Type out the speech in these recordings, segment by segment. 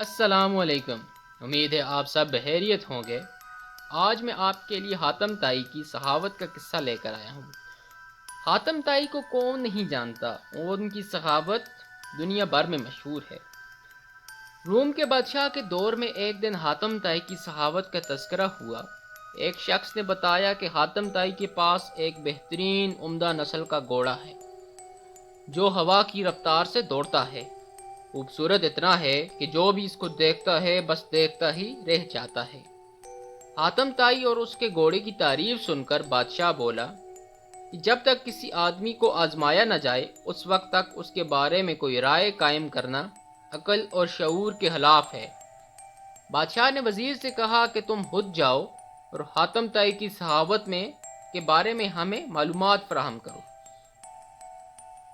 السلام علیکم۔ امید ہے آپ سب بخیریت ہوں گے۔ آج میں آپ کے لیے حاتم طائی کی صحاوت کا قصہ لے کر آیا ہوں۔ حاتم طائی کو کون نہیں جانتا اور ان کی صحاوت دنیا بھر میں مشہور ہے۔ روم کے بادشاہ کے دور میں ایک دن حاتم طائی کی صحاوت کا تذکرہ ہوا۔ ایک شخص نے بتایا کہ حاتم طائی کے پاس ایک بہترین عمدہ نسل کا گھوڑا ہے جو ہوا کی رفتار سے دوڑتا ہے۔ خوبصورت اتنا ہے کہ جو بھی اس کو دیکھتا ہے بس دیکھتا ہی رہ جاتا ہے۔ حاتم طائی اور اس کے گھوڑے کی تعریف سن کر بادشاہ بولا کہ جب تک کسی آدمی کو آزمایا نہ جائے اس وقت تک اس کے بارے میں کوئی رائے قائم کرنا عقل اور شعور کے خلاف ہے۔ بادشاہ نے وزیر سے کہا کہ تم خود جاؤ اور حاتم طائی کی صحاوت کے بارے میں ہمیں معلومات فراہم کرو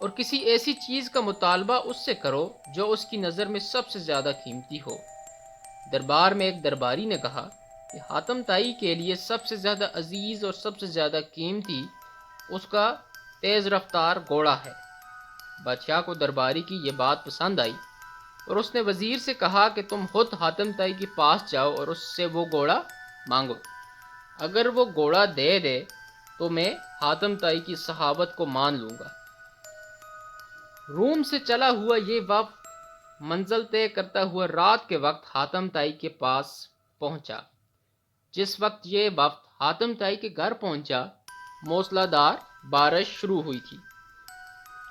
اور کسی ایسی چیز کا مطالبہ اس سے کرو جو اس کی نظر میں سب سے زیادہ قیمتی ہو۔ دربار میں ایک درباری نے کہا کہ حاتم طائی کے لیے سب سے زیادہ عزیز اور سب سے زیادہ قیمتی اس کا تیز رفتار گھوڑا ہے۔ بادشاہ کو درباری کی یہ بات پسند آئی اور اس نے وزیر سے کہا کہ تم خود حاتم طائی کے پاس جاؤ اور اس سے وہ گھوڑا مانگو۔ اگر وہ گھوڑا دے دے تو میں حاتم طائی کی صحاوت کو مان لوں گا۔ روم سے چلا ہوا یہ وفد منزل طے کرتا ہوا رات کے وقت حاتم طائی کے پاس پہنچا۔ جس وقت یہ وفد حاتم طائی کے گھر پہنچا موسلا دھار بارش شروع ہوئی تھی۔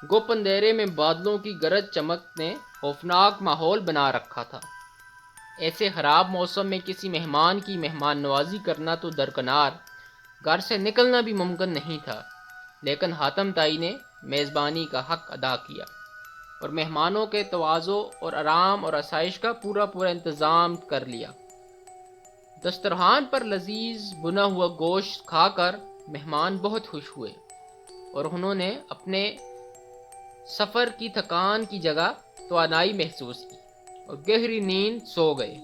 گپ اندھیرے میں بادلوں کی گرج چمک نے خوفناک ماحول بنا رکھا تھا۔ ایسے خراب موسم میں کسی مہمان کی مہمان نوازی کرنا تو درکنار، گھر سے نکلنا بھی ممکن نہیں تھا، لیکن حاتم طائی نے میزبانی کا حق ادا کیا اور مہمانوں کے تواضع اور آرام اور آسائش کا پورا انتظام کر لیا۔ دسترخوان پر لذیذ بنا ہوا گوشت کھا کر مہمان بہت خوش ہوئے اور انہوں نے اپنے سفر کی تھکان کی جگہ توانائی محسوس کی اور گہری نیند سو گئے۔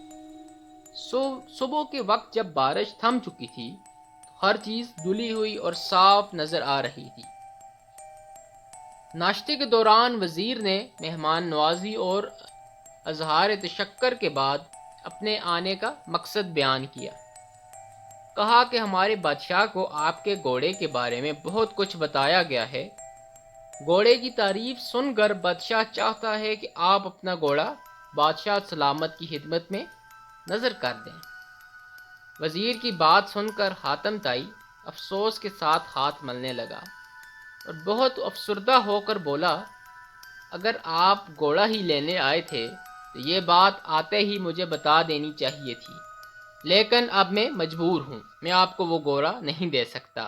صبح کے وقت جب بارش تھم چکی تھی تو ہر چیز دھلی ہوئی اور صاف نظر آ رہی تھی۔ ناشتے کے دوران وزیر نے مہمان نوازی اور اظہار تشکر کے بعد اپنے آنے کا مقصد بیان کیا۔ کہا کہ ہمارے بادشاہ کو آپ کے گھوڑے کے بارے میں بہت کچھ بتایا گیا ہے۔ گھوڑے کی تعریف سن کر بادشاہ چاہتا ہے کہ آپ اپنا گھوڑا بادشاہ سلامت کی خدمت میں نظر کر دیں۔ وزیر کی بات سن کر حاتم طائی افسوس کے ساتھ ہاتھ ملنے لگا اور بہت افسردہ ہو کر بولا، اگر آپ گھوڑا ہی لینے آئے تھے تو یہ بات آتے ہی مجھے بتا دینی چاہیے تھی، لیکن اب میں مجبور ہوں، میں آپ کو وہ گھوڑا نہیں دے سکتا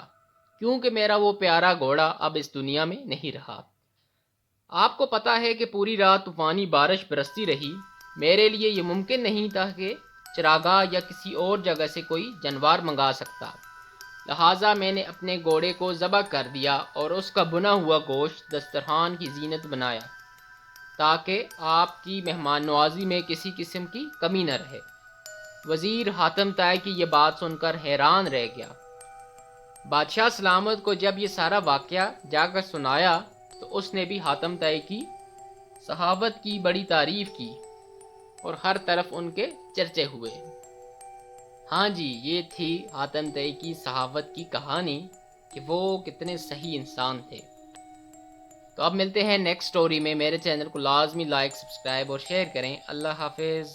کیونکہ میرا وہ پیارا گھوڑا اب اس دنیا میں نہیں رہا۔ آپ کو پتا ہے کہ پوری رات طوفانی بارش برستی رہی، میرے لیے یہ ممکن نہیں تھا کہ چراگاہ یا کسی اور جگہ سے کوئی جانور منگا سکتا، لہٰذا میں نے اپنے گھوڑے کو ذبح کر دیا اور اس کا بنا ہوا گوشت دسترخوان کی زینت بنایا تاکہ آپ کی مہمان نوازی میں کسی قسم کی کمی نہ رہے۔ وزیر حاتم طائی کی یہ بات سن کر حیران رہ گیا۔ بادشاہ سلامت کو جب یہ سارا واقعہ جا کر سنایا تو اس نے بھی حاتم طائی کی صحاوت کی بڑی تعریف کی اور ہر طرف ان کے چرچے ہوئے۔ ہاں جی، یہ تھی حاتم طائی کی صحاوت کی کہانی کہ وہ کتنے صحیح انسان تھے۔ تو اب ملتے ہیں نیکسٹ سٹوری میں۔ میرے چینل کو لازمی لائک، سبسکرائب اور شیئر کریں۔ اللہ حافظ۔